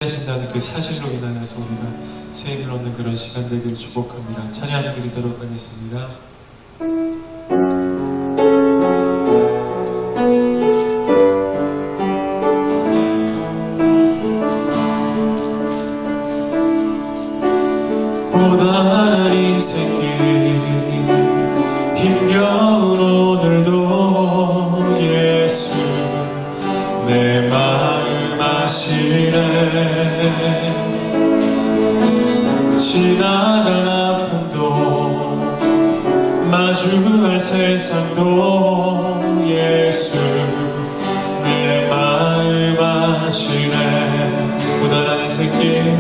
하신다는 그 사실로 인하여서 우리가 새 힘을 얻는 그런 시간 되기를 축복합니다. 찬양 드리도록 하겠습니다. 고단한 인생길 힘겨운 오늘도 예수 내 마음 아시네. 지나간 아픔도 마주할 세상도 예수 내 마음 아시네. 고단한 인생길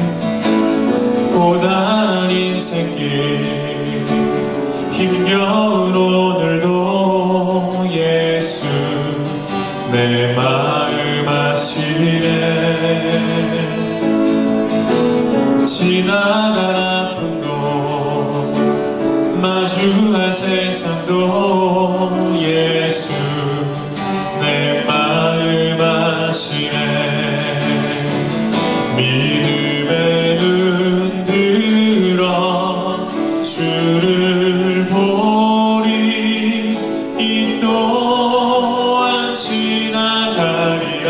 고단한 인생길 힘겨운 오늘도 예수 내 마음 아시네. 지나간 아픔도 마주할 세상도 예수 내 마음 아시네. 믿음의 눈 들어 주를 보리 이 또한 지나가리라.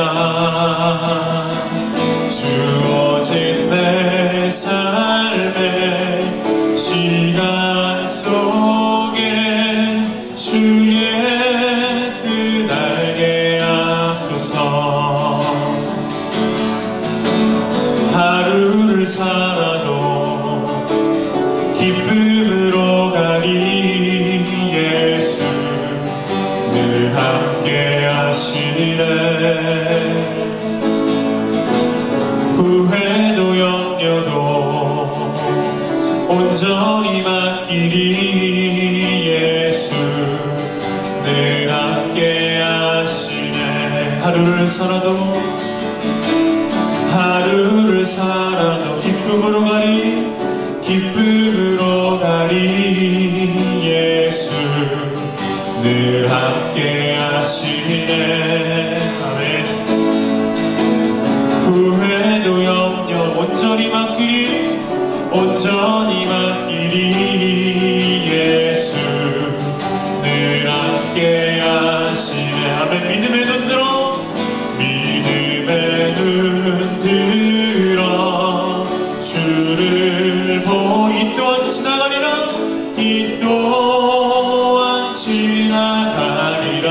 주어진 내 삶의 시간 속에 주의 뜻 알게 하소서. 하루를 살아도 기쁨으로 가리 예수 늘 함께 하시네. 후회도 염려도 온전히 맡기리 예수 늘 함께 하시네. 하루를 살아도 기쁨으로 가리 예수 늘 함께 하시네. 아멘. 후회도 염려 온전히 맡기리 예수 늘 함께 하시네. 아멘. 믿음의 눈 들어 주를 보 이 또한 지나가리라. 이 또한 지나가리라.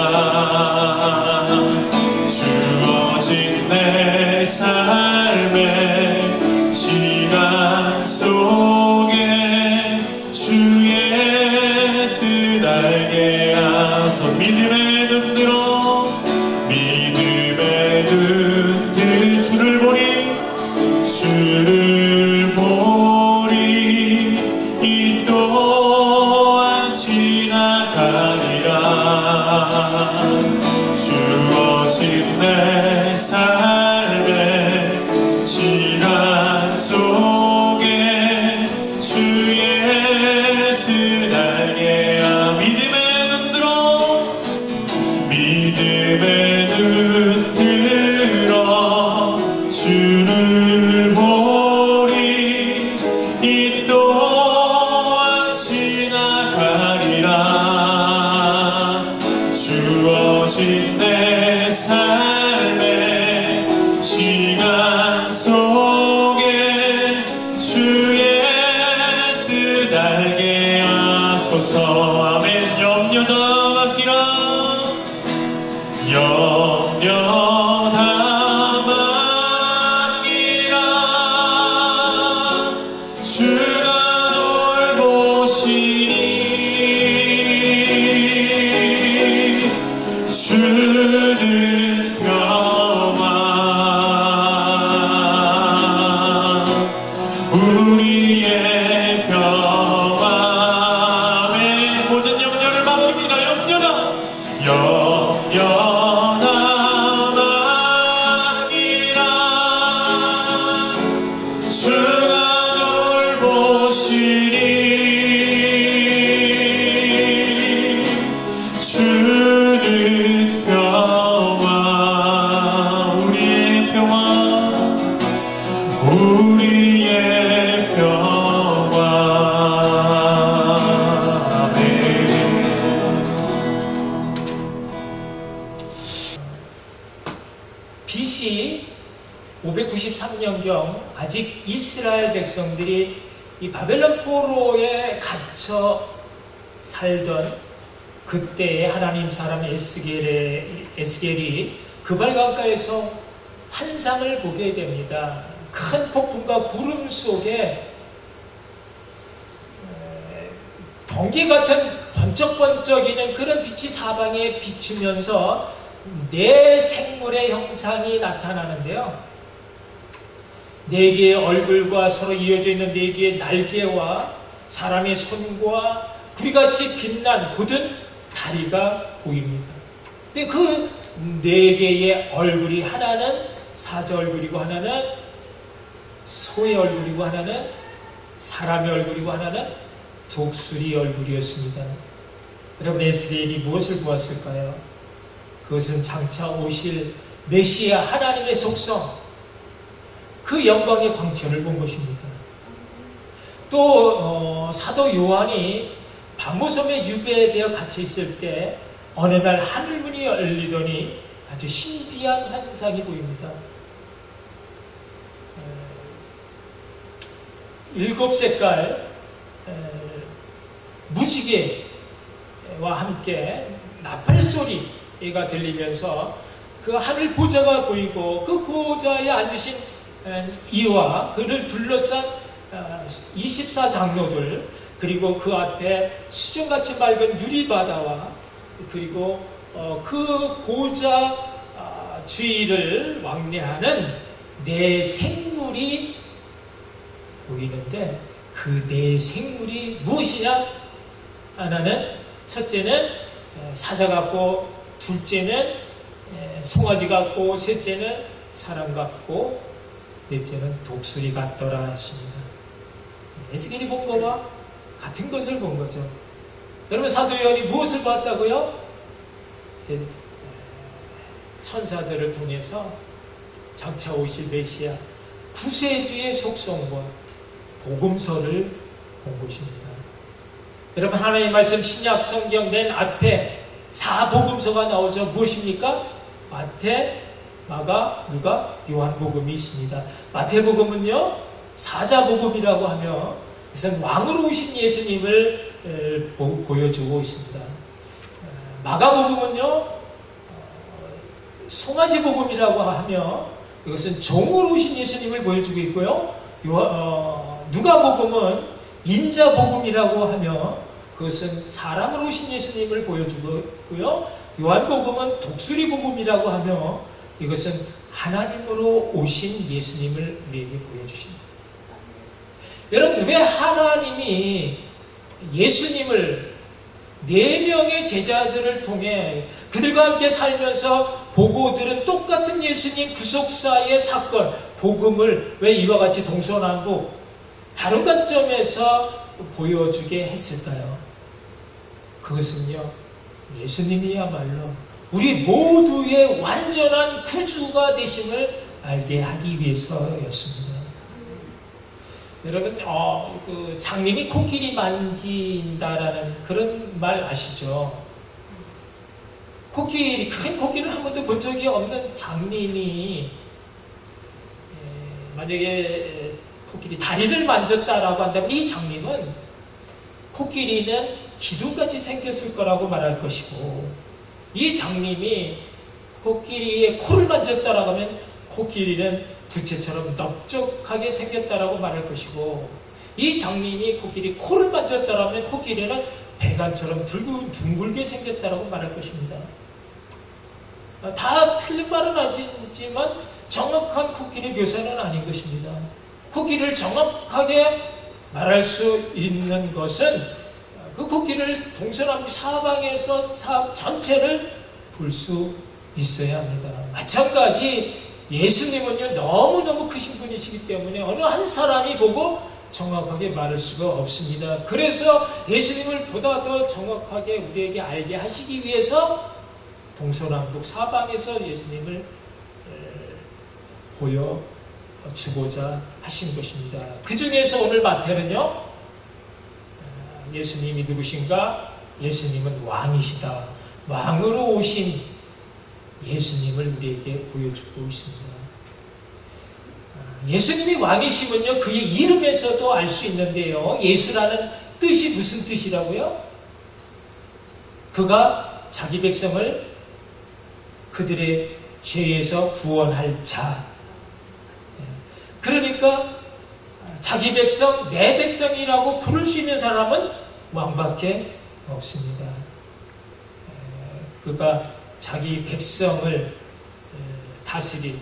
주어진 내 삶의 시간 속에 주의 뜻 알게 하소. 믿음의 눈 들어 주를 보리 이 또한 지나가리라. 주어진 내 삶의 시간 속에 주의 뜻 알게 하. 믿음의 눈 들어 주를 보리 이 또한 지나가리라. 주어진 내 삶의 시간 속에 주의 뜻 알게 하소서. 아멘. 염려 다 맡기라. 주가 돌보시니 주는 평화 우리의 평화. 모든 염려를 맡깁니다. 염려다 맡기라. 주가 돌보시니 주는 평화 우리의 평화 우리의 평화. BC 593년경 아직 이스라엘 백성들이 이 바벨론 포로에 갇혀 살던 그때에 하나님 사람 에스겔이 그발 강가에서 환상을 보게 됩니다. 큰 폭풍과 구름 속에 번개 같은 번쩍번쩍이는 그런 빛이 사방에 비추면서 네 생물의 형상이 나타나는데요. 네 개의 얼굴과 서로 이어져 있는 네 개의 날개와 사람의 손과 구리같이 빛난 곧은 다리가 보입니다. 근데 그 네 개의 얼굴이 하나는 사자 얼굴이고 하나는 소의 얼굴이고 하나는 사람의 얼굴이고 하나는 독수리 얼굴이었습니다. 여러분, 에스겔이 무엇을 보았을까요? 그것은 장차 오실 메시아 하나님의 속성, 그 영광의 광채를 본 것입니다. 또 사도 요한이 반모섬에 유배되어 갇혀 있을 때 어느 날 하늘문이 열리더니 아주 신비한 환상이 보입니다. 7색깔 무지개와 함께 나팔 소리가 들리면서 그 하늘 보좌가 보이고 그 보좌에 앉으신 이와 그를 둘러싼 24장로들, 그리고 그 앞에 수정같이 맑은 유리바다와 그리고 그 보좌 주위를 왕래하는 네 생물이 보이는데, 그 네 생물이 무엇이냐? 하나는, 첫째는 사자 같고, 둘째는 송아지 같고, 셋째는 사람 같고, 넷째는 독수리 같더라 하십니다. 에스겔이 본 거와 같은 것을 본 거죠. 여러분, 사도 요한이 무엇을 봤다고요? 천사들을 통해서 장차 오실 메시아 구세주의 속성과 복음서를 본 것입니다. 여러분, 하나님의 말씀 신약 성경 맨 앞에 4복음서가 나오죠. 무엇입니까? 마태, 마가, 누가, 요한복음이 있습니다. 마태복음은요, 사자복음이라고 하며 그것은 왕으로 오신 예수님을 보여주고 있습니다. 마가복음은요, 송아지복음이라고 하며 이것은 종으로 오신 예수님을 보여주고 있고요. 누가복음은 인자복음이라고 하며 그것은 사람으로 오신 예수님을 보여주고 있고요. 요한복음은 독수리복음이라고 하며 이것은 하나님으로 오신 예수님을 우리에게 보여주십니다. 여러분, 왜 하나님이 예수님을 4명의 제자들을 통해 그들과 함께 살면서 보고 들은 똑같은 예수님 구속사의 사건, 복음을 왜 이와 같이 동서남북 다른 관점에서 보여주게 했을까요? 그것은요, 예수님이야말로 우리 모두의 완전한 구주가 되심을 알게 하기 위해서였습니다. 여러분, 그 장님이 코끼리 만진다라는 그런 말 아시죠? 큰 코끼리를 한 번도 본 적이 없는 장님이 만약에 코끼리 다리를 만졌다라고 한다면 이 장님은 코끼리는 기둥같이 생겼을 거라고 말할 것이고, 이 장님이 코끼리의 코를 만졌다라고 하면 코끼리는 부채처럼 넓적하게 생겼다라고 말할 것이고, 이 장님이 코끼리 코를 만졌다라면 코끼리는 배관처럼 둥글게 생겼다라고 말할 것입니다. 다 틀린 말은 아니지만 정확한 코끼리 묘사는 아닌 것입니다. 코끼리를 정확하게 말할 수 있는 것은 그 코끼리를 동서남북 사방에서 전체를 볼 수 있어야 합니다. 마찬가지 예수님은요, 너무너무 크신 분이시기 때문에 어느 한 사람이 보고 정확하게 말할 수가 없습니다. 그래서 예수님을 보다 더 정확하게 우리에게 알게 하시기 위해서 동서남북 사방에서 예수님을 주고자 하신 것입니다. 그 중에서 오늘 마태는요, 예수님이 누구신가? 예수님은 왕이시다. 왕으로 오신 예수님을 우리에게 보여주고 있습니다. 예수님이 왕이시면요, 그의 이름에서도 알 수 있는데요. 예수라는 뜻이 무슨 뜻이라고요? 그가 자기 백성을 그들의 죄에서 구원할 자. 그러니까 자기 백성, 내 백성이라고 부를 수 있는 사람은 왕밖에 없습니다. 그가 자기 백성을 다스릴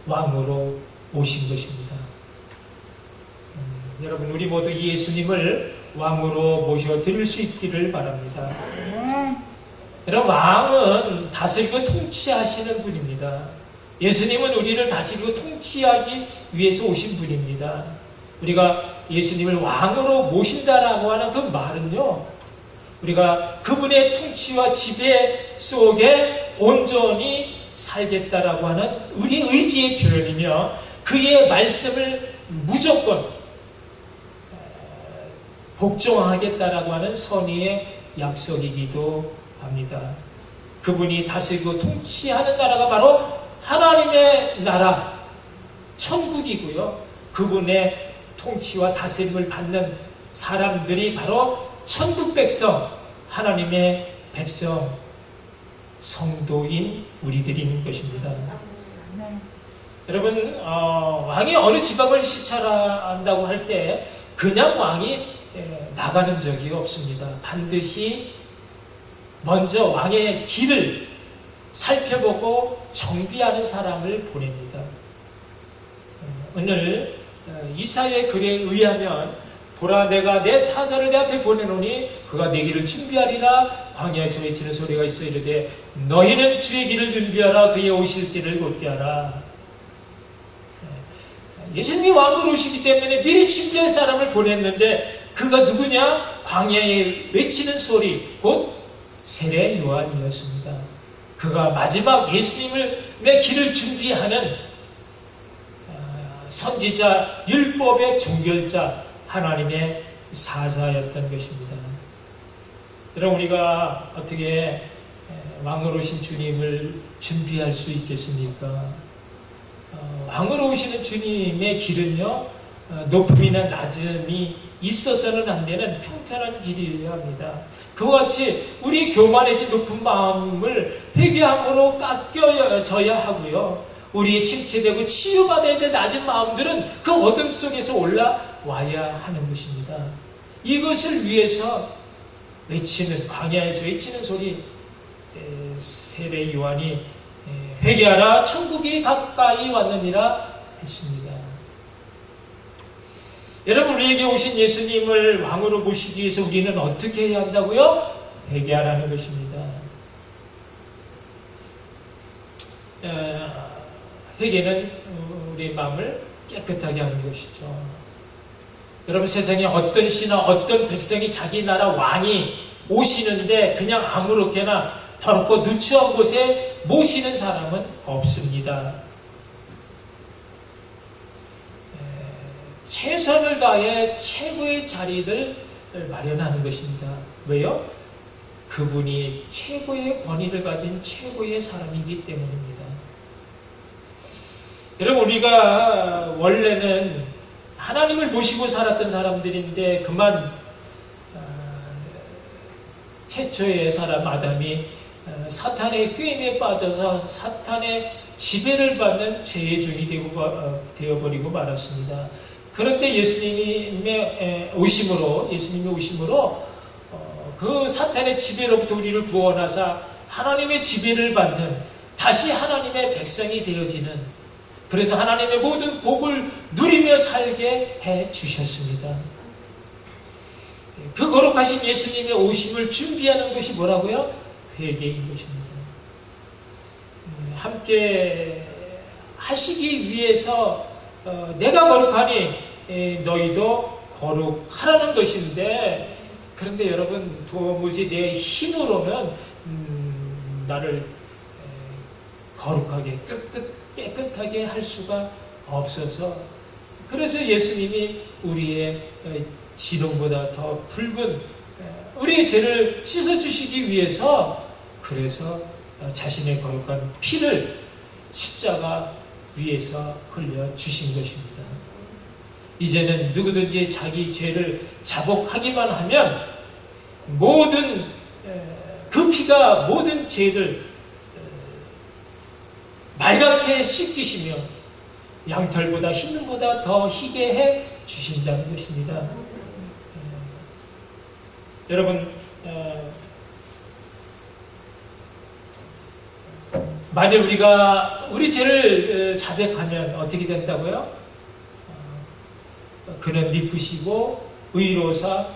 왕으로 오신 것입니다. 여러분, 우리 모두 이 예수님을 왕으로 모셔드릴 수 있기를 바랍니다. 여러분, 왕은 다스리고 통치하시는 분입니다. 예수님은 우리를 다스리고 통치하기 위해서 오신 분입니다. 우리가 예수님을 왕으로 모신다라고 하는 그 말은요, 우리가 그분의 통치와 지배 속에 온전히 살겠다라고 하는 우리의 의지의 표현이며, 그의 말씀을 무조건 복종하겠다라고 하는 선의의 약속이기도 합니다. 그분이 다스리고 통치하는 나라가 바로 하나님의 나라, 천국이고요. 그분의 통치와 다스림을 받는 사람들이 바로 천국 백성, 하나님의 백성, 성도인 우리들인 것입니다. 여러분, 왕이 어느 지방을 시찰한다고 할 때 그냥 왕이 나가는 적이 없습니다. 반드시 먼저 왕의 길을 살펴보고 정비하는 사람을 보냅니다. 오늘 이사야의 글에 의하면, 보라, 내가 내 차자를 내 앞에 보내노니 그가 내 길을 준비하리라. 광야에서 외치는 소리가 있어 이르되 너희는 주의 길을 준비하라. 그의 오실 때를 곧게 하라. 예수님이 왕으로 오시기 때문에 미리 준비할 사람을 보냈는데, 그가 누구냐? 광야에 외치는 소리, 곧 세례 요한이었습니다. 그가 마지막 예수님의 길을 준비하는 선지자, 율법의 종결자, 하나님의 사자였던 것입니다. 여러분, 우리가 어떻게 왕으로 오신 주님을 준비할 수 있겠습니까? 왕으로 오시는 주님의 길은요, 높음이나 낮음이 있어서는 안 되는 평탄한 길이어야 합니다. 그와 같이 우리 교만해진 높은 마음을 회개함으로 깎여져야 하고요. 우리 침체되고 치유받아야 될 낮은 마음들은 그 어둠 속에서 올라와야 하는 것입니다. 이것을 위해서 외치는, 광야에서 외치는 소리, 세례 요한이 회개하라, 천국이 가까이 왔느니라 했습니다. 여러분, 우리에게 오신 예수님을 왕으로 모시기 위해서 우리는 어떻게 해야 한다고요? 회개하라는 것입니다. 회개는 우리의 마음을 깨끗하게 하는 것이죠. 여러분, 세상에 어떤 씨나 어떤 백성이 자기 나라 왕이 오시는데 그냥 아무렇게나 더럽고 누추한 곳에 모시는 사람은 없습니다. 최선을 다해 최고의 자리를 마련하는 것입니다. 왜요? 그분이 최고의 권위를 가진 최고의 사람이기 때문입니다. 여러분, 우리가 원래는 하나님을 모시고 살았던 사람들인데, 그만 최초의 사람 아담이 사탄의 꾀임에 빠져서 사탄의 지배를 받는 죄의 종이 되어버리고 말았습니다. 그런데 예수님의 오심으로 그 사탄의 지배로부터 우리를 구원하사 하나님의 지배를 받는, 다시 하나님의 백성이 되어지는, 그래서 하나님의 모든 복을 누리며 살게 해 주셨습니다. 그 거룩하신 예수님의 오심을 준비하는 것이 뭐라고요? 회개인 것입니다. 함께 하시기 위해서 내가 거룩하니 너희도 거룩하라는 것인데, 그런데 여러분, 도무지 내 힘으로는 나를 거룩하게 깨끗하게 할 수가 없어서 그래서 예수님이 우리의 지름보다 더 붉은 우리의 죄를 씻어주시기 위해서 그래서 자신의 거룩한 피를 십자가 위에서 흘려주신 것입니다. 이제는 누구든지 자기 죄를 자복하기만 하면 모든 그 피가 모든 죄를 말갛게 씻기시며 양털보다 흰보다 더 희게 해 주신다는 것입니다. 여러분 만일 우리가 우리 죄를 자백하면 어떻게 된다고요? 그는 미쁘시고 의로사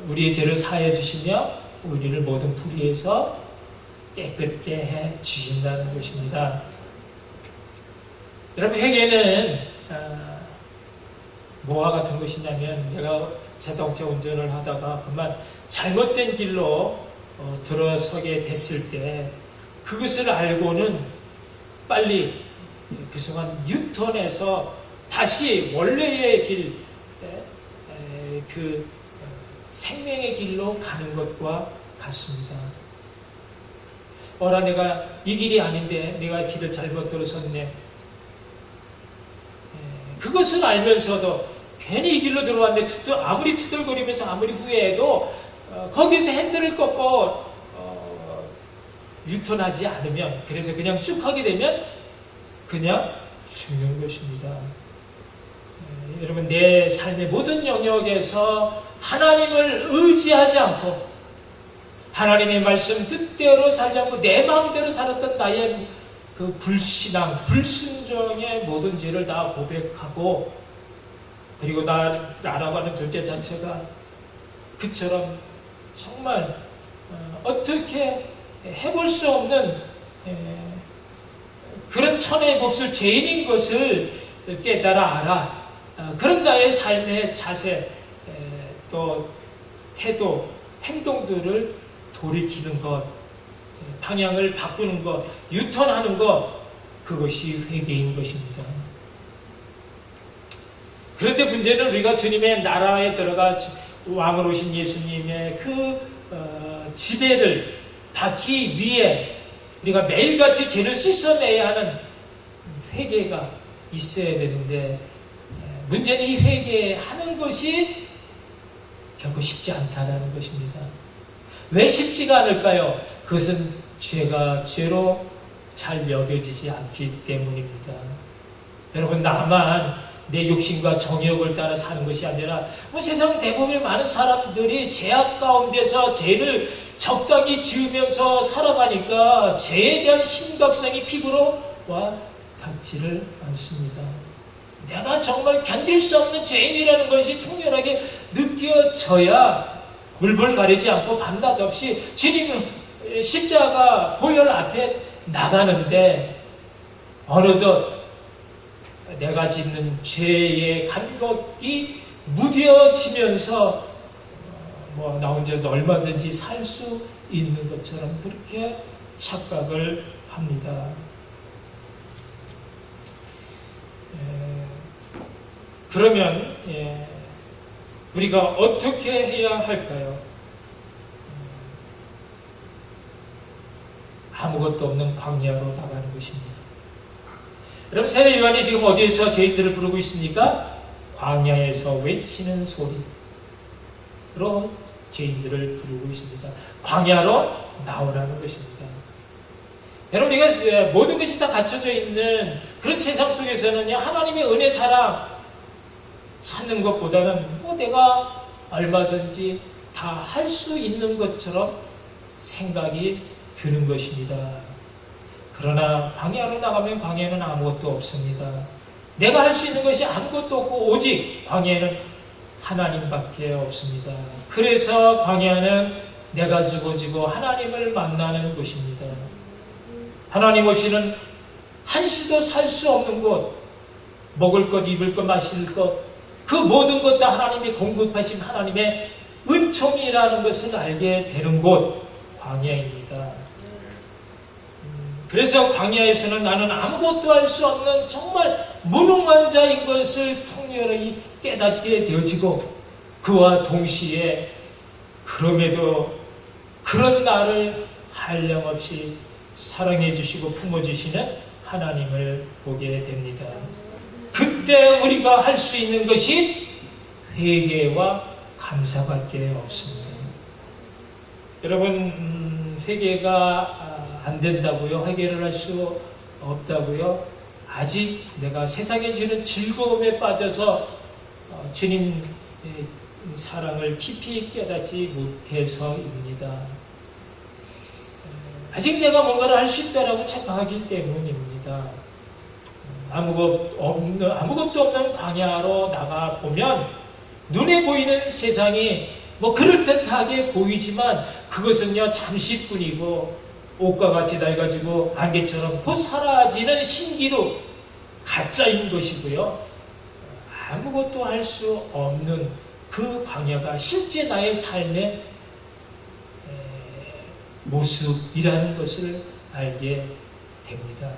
우리의 죄를 사해 주시며 우리를 모든 불의에서 깨끗게 해 주신다는 것입니다. 여러분 회개는 뭐와 같은 것이냐면 내가 자동차 운전을 하다가 그만 잘못된 길로 들어서게 됐을 때 그것을 알고는 빨리 그 순간 뉴턴해서 다시 원래의 길, 그 생명의 길로 가는 것과 같습니다. 내가 이 길이 아닌데 내가 길을 잘못 들어섰네. 그것을 알면서도 괜히 이 길로 들어왔는데 아무리 투덜거리면서 아무리 후회해도 거기서 핸들을 꺾고 유턴하지 않으면 그래서 그냥 쭉 하게 되면 그냥 죽는 것입니다. 여러분 내 삶의 모든 영역에서 하나님을 의지하지 않고 하나님의 말씀 뜻대로 살지 않고 내 마음대로 살았던 나의 그 불신앙, 불순종의 모든 죄를 다 고백하고 그리고 나를 알아가는 존재 자체가 그처럼 정말 어떻게 해볼 수 없는 그런 천혜의 몹쓸 죄인인 것을 깨달아 알아. 그런 나의 삶의 자세, 또 태도, 행동들을 돌이키는 것, 방향을 바꾸는 것, 유턴하는 것, 그것이 회개인 것입니다. 그런데 문제는 우리가 주님의 나라에 들어가 왕으로 오신 예수님의 그 지배를 받기 위해 우리가 매일같이 죄를 씻어내야 하는 회개가 있어야 되는데 문제는 이 회개하는 것이 결코 쉽지 않다는 것입니다. 왜 쉽지가 않을까요? 그것은 죄가 죄로 잘 여겨지지 않기 때문입니다. 여러분 나만 내 욕심과 정욕을 따라 사는 것이 아니라 세상 대부분의 많은 사람들이 죄악 가운데서 죄를 적당히 지으면서 살아가니까 죄에 대한 심각성이 피부로 와 닿지를 않습니다. 내가 정말 견딜 수 없는 죄인이라는 것이 통렬하게 느껴져야 물불 가리지 않고 밤낮 없이 주님 십자가 보혈 앞에 나가는데 어느덧 내가 짓는 죄의 감격이 무뎌지면서 나 혼자도 얼마든지 살 수 있는 것처럼 그렇게 착각을 합니다. 그러면 우리가 어떻게 해야 할까요? 아무것도 없는 광야로 나가는 것입니다. 여러분 세례 요한이 지금 어디에서 죄인들을 부르고 있습니까? 광야에서 외치는 소리로 죄인들을 부르고 있습니다. 광야로 나오라는 것입니다. 여러분 우리가 모든 것이 다 갖춰져 있는 그런 세상 속에서는 하나님의 은혜 사랑 찾는 것보다는 내가 얼마든지 다 할 수 있는 것처럼 생각이 드는 것입니다. 그러나 광야로 나가면 광야에는 아무것도 없습니다. 내가 할 수 있는 것이 아무것도 없고 오직 광야에는 하나님밖에 없습니다. 그래서 광야는 내가 죽어지고 하나님을 만나는 곳입니다. 하나님 없이는 한시도 살 수 없는 곳, 먹을 것, 입을 것, 마실 것, 그 모든 것 다 하나님이 공급하신 하나님의 은총이라는 것을 알게 되는 곳, 광야입니다. 그래서 광야에서는 나는 아무것도 할 수 없는 정말 무능한 자인 것을 통렬히 깨닫게 되어지고, 그와 동시에 그럼에도 그런 나를 한량없이 사랑해 주시고 품어주시는 하나님을 보게 됩니다. 그때 우리가 할 수 있는 것이 회개와 감사밖에 없습니다. 여러분, 회개가 안 된다고요? 회개를 할 수 없다고요? 아직 내가 세상에 주는 즐거움에 빠져서 주님의 사랑을 깊이 깨닫지 못해서입니다. 아직 내가 뭔가를 할 수 있다라고 착각하기 때문입니다. 아무것도 없는 광야로 나가 보면 눈에 보이는 세상이 그럴듯하게 보이지만 그것은요 잠시뿐이고, 옷과 같이 낡아지고 안개처럼 곧 사라지는 신기루, 가짜인 것이고요. 아무것도 할 수 없는 그 광야가 실제 나의 삶의 모습이라는 것을 알게 됩니다.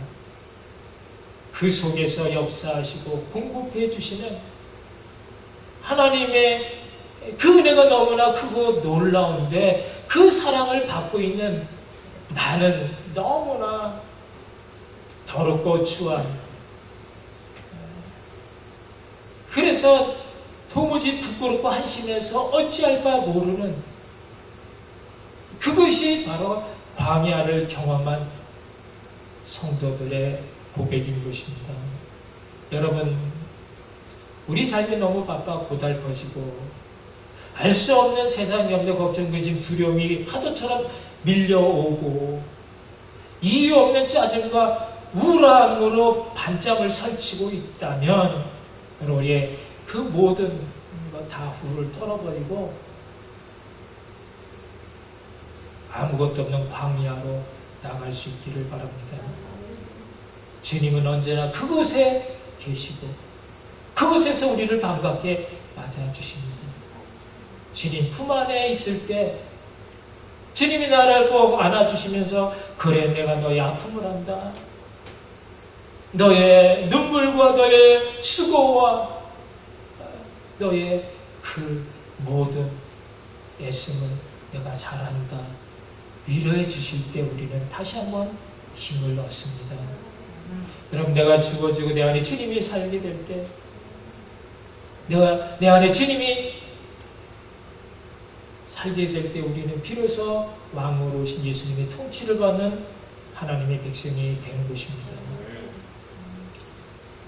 그 속에서 역사하시고 공급해 주시는 하나님의 그 은혜가 너무나 크고 놀라운데, 그 사랑을 받고 있는 나는 너무나 더럽고 추한, 그래서 도무지 부끄럽고 한심해서 어찌할 바 모르는, 그것이 바로 광야를 경험한 성도들의 고백인 것입니다. 여러분, 우리 삶이 너무 바빠 고달퍼지고 알 수 없는 세상 염려, 걱정, 근심, 두려움이 파도처럼 밀려오고 이유 없는 짜증과 우울함으로 밤잠을 설치고 있다면, 우리의 그 모든 것 다 후를 털어버리고 아무것도 없는 광야로 나갈 수 있기를 바랍니다. 주님은 언제나 그곳에 계시고 그곳에서 우리를 반갑게 맞아주십니다. 주님 품 안에 있을 때 주님이 나를 꼭 안아주시면서, 그래 내가 너의 아픔을 안다, 너의 눈물과 너의 수고와 너의 그 모든 애씀을 내가 잘 안다, 위로해 주실 때 우리는 다시 한번 힘을 얻습니다. 여러분, 내가 죽어지고 내 안에 주님이 살게 될 때, 내 안에 주님이 살게 될 때 우리는 비로소 왕으로 오신 예수님의 통치를 받는 하나님의 백성이 되는 것입니다.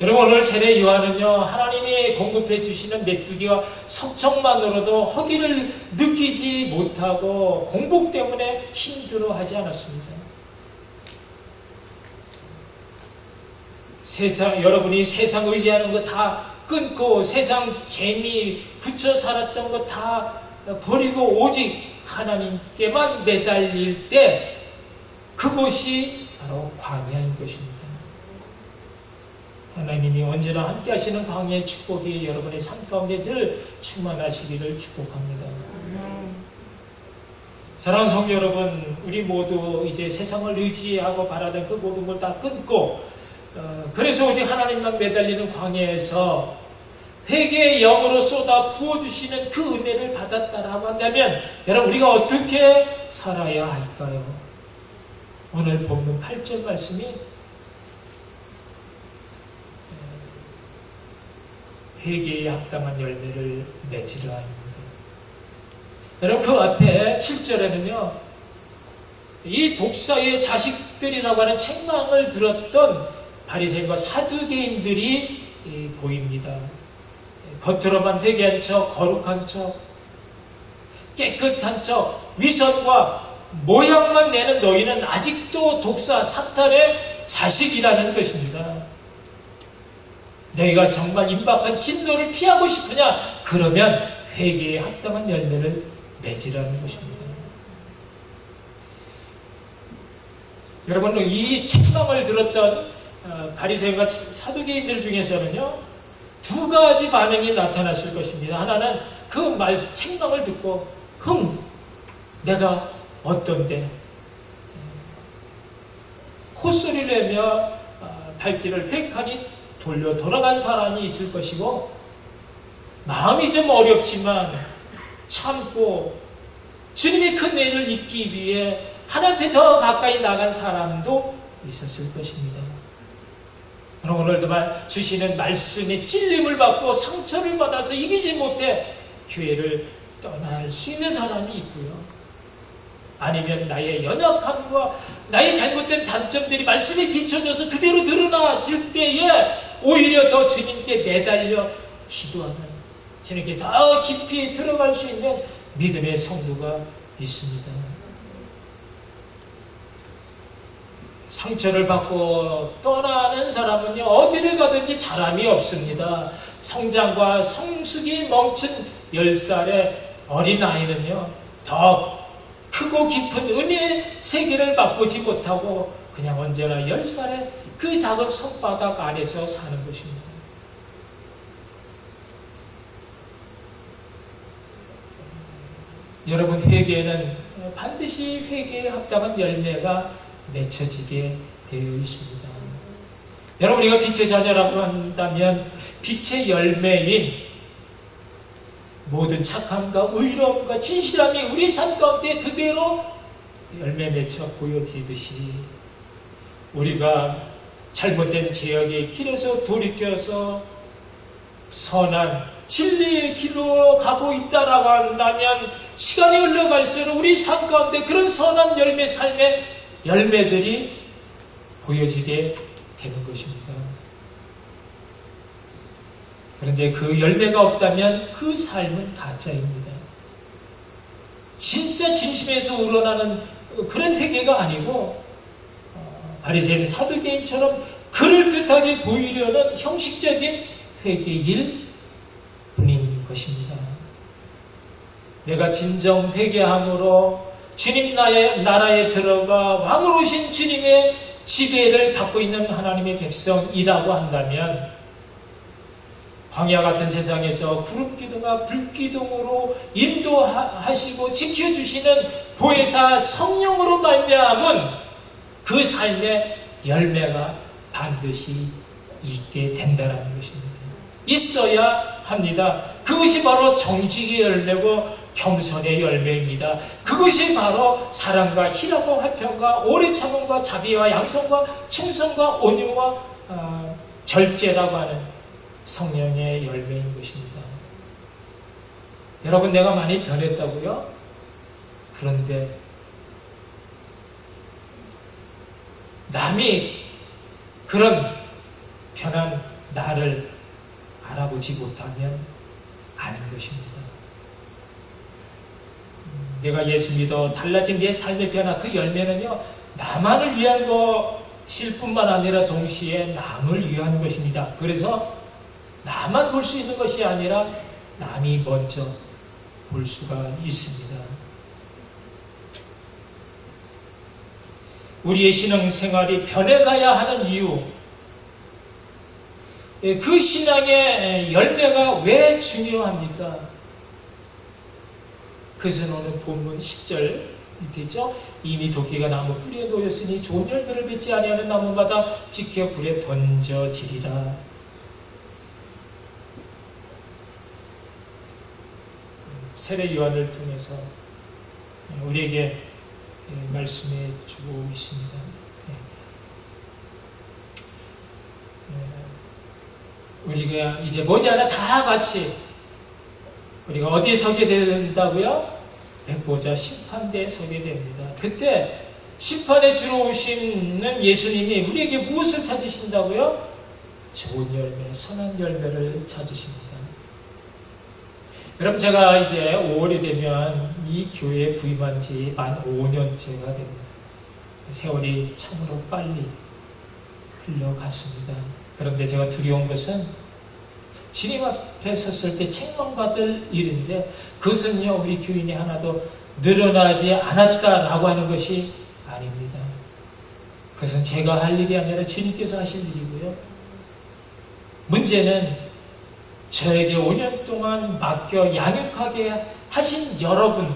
여러분, 오늘 세례 요한은요, 하나님이 공급해 주시는 메뚜기와 석청만으로도 허기를 느끼지 못하고 공복 때문에 힘들어하지 않았습니다. 여러분이 세상 의지하는 거 다 끊고 세상 재미 붙여 살았던 거 다 버리고 오직 하나님께만 매달릴 때, 그것이 바로 광야인 것입니다. 하나님이 언제나 함께 하시는 광야의 축복이 여러분의 삶 가운데 늘 충만하시기를 축복합니다. 사랑하는 성도 여러분, 우리 모두 이제 세상을 의지하고 바라던 그 모든 걸 다 끊고, 그래서 오직 하나님만 매달리는 광야에서 회개의 영으로 쏟아 부어주시는 그 은혜를 받았다라고 한다면, 여러분 우리가 어떻게 살아야 할까요? 오늘 본문 8절 말씀이 회개에 합당한 열매를 맺으라 합니다. 여러분, 그 앞에 7절에는요, 이 독사의 자식들이라고 하는 책망을 들었던 바리새인과 사두개인들이 보입니다. 겉으로만 회개한 척, 거룩한 척, 깨끗한 척, 위선과 모양만 내는 너희는 아직도 독사 사탄의 자식이라는 것입니다. 너희가 정말 임박한 진노를 피하고 싶으냐? 그러면 회개에 합당한 열매를 맺으라는 것입니다. 여러분, 이 책망을 들었던 바리새인과 사두개인들 중에서는요, 두 가지 반응이 나타났을 것입니다. 하나는 그 책망을 듣고 내가 어떤데, 콧소리를 내며 발길을 획하니 돌아간 사람이 있을 것이고, 마음이 좀 어렵지만 참고 주님의 큰 은혜를 입기 위해 하나님 앞에 더 가까이 나간 사람도 있었을 것입니다. 그럼 오늘도 주시는 말씀의 찔림을 받고 상처를 받아서 이기지 못해 교회를 떠날 수 있는 사람이 있고요. 아니면 나의 연약함과 나의 잘못된 단점들이 말씀에 비춰져서 그대로 드러나질 때에 오히려 더 주님께 매달려 기도하는, 주님께 더 깊이 들어갈 수 있는 믿음의 성도가 있습니다. 상처를 받고 떠나는 사람은요, 어디를 가든지 자랑이 없습니다. 성장과 성숙이 멈춘 10살의 어린아이는요, 더 크고 깊은 은혜의 세계를 맛보지 못하고 그냥 언제나 10살의 그 작은 손바닥 아래서 사는 것입니다. 여러분, 회개는 반드시 회개에 합당한 열매가 맺혀지게 되어 있습니다. 여러분, 우리가 빛의 자녀라고 한다면 빛의 열매인 모든 착함과 의로움과 진실함이 우리 삶 가운데 그대로 열매 맺혀 보여지듯이, 우리가 잘못된 죄악의 길에서 돌이켜서 선한 진리의 길로 가고 있다라고 한다면, 시간이 흘러갈수록 우리 삶 가운데 그런 선한 열매, 삶의 열매들이 보여지게 되는 것입니다. 그런데 그 열매가 없다면 그 삶은 가짜입니다. 진짜 진심에서 우러나는 그런 회개가 아니고, 바리새인 사두개인처럼 그럴듯하게 보이려는 형식적인 회개일 뿐인 것입니다. 내가 진정 회개함으로 주님 나라에 들어가 왕으로 오신 주님의 지배를 받고 있는 하나님의 백성이라고 한다면, 광야 같은 세상에서 구름기둥과 불기둥으로 인도하시고 지켜주시는 보혜사 성령으로 말미암은 그 삶의 열매가 반드시 있게 된다는 것입니다. 있어야 합니다. 그것이 바로 정직의 열매고 겸손의 열매입니다. 그것이 바로 사랑과 희락과 화평과 오래 참음과 자비와 양성과 충성과 온유와 절제라고 하는 성령의 열매인 것입니다. 여러분, 내가 많이 변했다고요? 그런데 남이 그런 변한 나를 알아보지 못하면 아닌 것입니다. 내가 예수 믿어 달라진 내 삶의 변화, 그 열매는요, 나만을 위한 것일 뿐만 아니라 동시에 남을 위한 것입니다. 그래서 나만 볼 수 있는 것이 아니라 남이 먼저 볼 수가 있습니다. 우리의 신앙생활이 변해가야 하는 이유, 그 신앙의 열매가 왜 중요합니까? 그것은 오늘 본문 10절 밑에 있죠. 이미 도끼가 나무 뿌리에 놓였으니 좋은 열매를 맺지 아니하는 나무마다 지켜 불에 던져지리라. 세례 요한을 통해서 우리에게 말씀해 주고 있습니다. 우리가 이제 머지않아 다 같이 우리가 어디에 서게 된다고요? 백보자 심판대에 서게 됩니다. 그때 심판에 주로 오시는 예수님이 우리에게 무엇을 찾으신다고요? 좋은 열매, 선한 열매를 찾으십니다. 여러분, 제가 이제 5월이 되면 이 교회에 부임한 지 만 5년째가 됩니다. 세월이 참으로 빨리 흘러갔습니다. 그런데 제가 두려운 것은 주님 앞에 섰을 때 책망받을 일인데, 그것은요, 우리 교인이 하나도 늘어나지 않았다라고 하는 것이 아닙니다. 그것은 제가 할 일이 아니라 주님께서 하실 일이고요. 문제는 저에게 5년 동안 맡겨 양육하게 하신 여러분,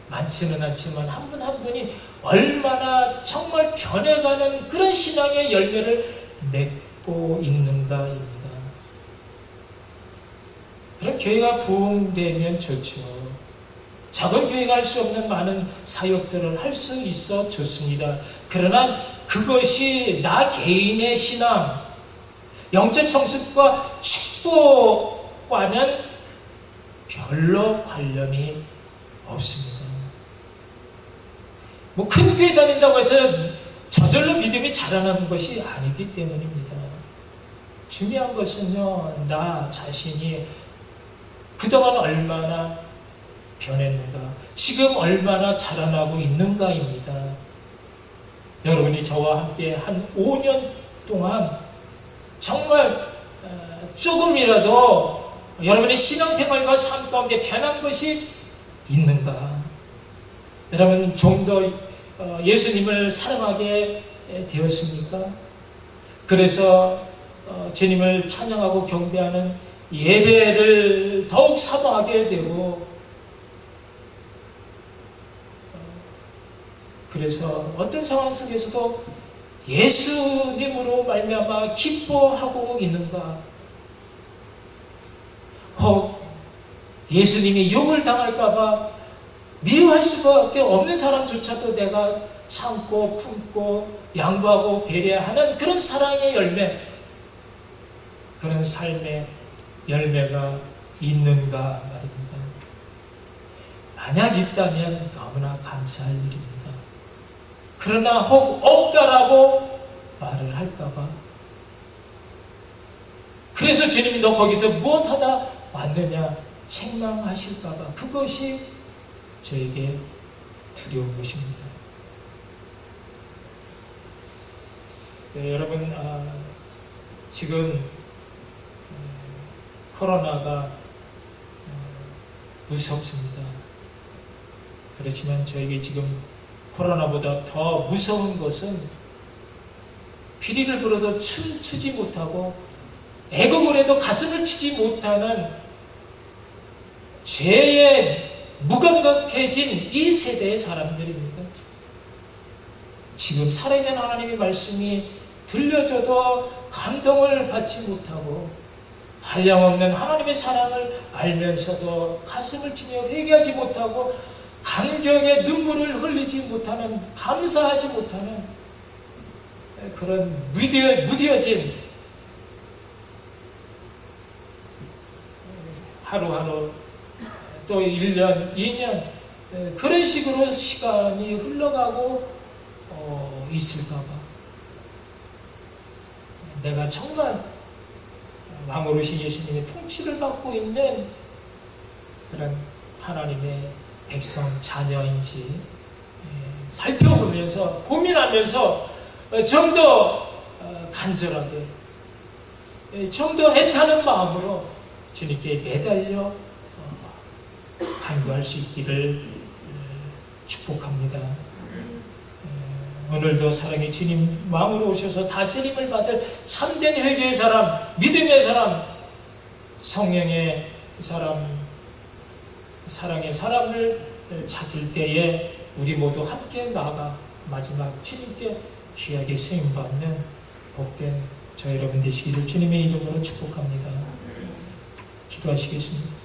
많지는 않지만 한 분 한 분이 얼마나 정말 변해가는 그런 신앙의 열매를 맺고 있는가입니다. 그럼 교회가 부흥되면 좋죠. 작은 교회가 할 수 없는 많은 사역들을 할 수 있어 좋습니다. 그러나 그것이 나 개인의 신앙, 영적 성숙과 축복과는 별로 관련이 없습니다. 뭐 큰 교회 다닌다고 해서 저절로 믿음이 자라나는 것이 아니기 때문입니다. 중요한 것은요, 나 자신이 그동안 얼마나 변했는가, 지금 얼마나 자라나고 있는가입니다. 여러분이 저와 함께 한 5년 동안 정말 조금이라도 여러분의 신앙생활과 삶 가운데 변한 것이 있는가? 여러분 좀 더 예수님을 사랑하게 되었습니까? 그래서 주님을 찬양하고 경배하는 예배를 더욱 사모하게 되고, 그래서 어떤 상황 속에서도 예수님으로 말미암아 기뻐하고 있는가? 혹 예수님이 욕을 당할까봐 미워할 수밖에 없는 사람조차도 내가 참고 품고 양보하고 배려하는 그런 사랑의 열매, 그런 삶의 열매가 있는가 말입니다. 만약 있다면 너무나 감사할 일입니다. 그러나 혹 없다라고 말을 할까봐, 그래서 주님이 너 거기서 무엇하다 왔느냐 책망하실까봐, 그것이 저에게 두려운 것입니다. 네, 여러분 지금 코로나가 무섭습니다. 그렇지만 저에게 지금 코로나보다 더 무서운 것은 피리를 불어도 춤추지 못하고 애곡을 해도 가슴을 치지 못하는 죄에 무감각해진 이 세대의 사람들입니다. 지금 살아있는 하나님의 말씀이 들려줘도 감동을 받지 못하고, 한량없는 하나님의 사랑을 알면서도 가슴을 치며 회개하지 못하고, 감격의 눈물을 흘리지 못하는, 감사하지 못하는 그런 무뎌진 하루하루 또 1년, 2년 그런 식으로 시간이 흘러가고 있을까봐 내가 정말 왕으로신 예수님의 통치를 받고 있는 그런 하나님의 백성 자녀인지 살펴보면서 고민하면서 좀 더 간절하게, 좀 더 애타는 마음으로 주님께 매달려 간구할 수 있기를 축복합니다. 오늘도 사랑의 주님 마음으로 오셔서 다스림을 받을 참된 회개의 사람, 믿음의 사람, 성령의 사람, 사랑의 사람을 찾을 때에 우리 모두 함께 나아가 마지막 주님께 귀하게 쓰임받는 복된 저 여러분 되시기를 주님의 이름으로 축복합니다. 기도하시겠습니다.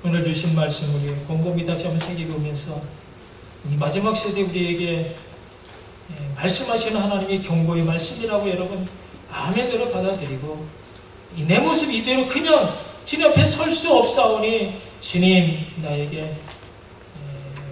오늘 주신 말씀 우리 곰곰이 다시 한번 새기면서 이 마지막 세대 우리에게 말씀하시는 하나님의 경고의 말씀이라고 여러분 아멘으로 받아들이고, 내 모습 이대로 그냥 주님 앞에 설 수 없사오니 주님 나에게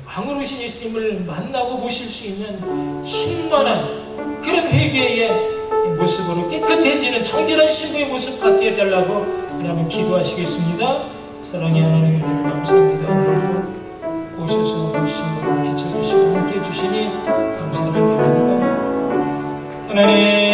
왕으로 오신 예수님을 만나고 모실 수 있는 충만한 그런 회개의 모습으로 깨끗해지는 청결한 신부의 모습 갖게 해달라고 하나님 기도하시겠습니다. 사랑의 하나님 감사합니다. 오늘도 오셔서 말씀으로 비춰주시고 함께해 주시니 감사드립니다. 하나님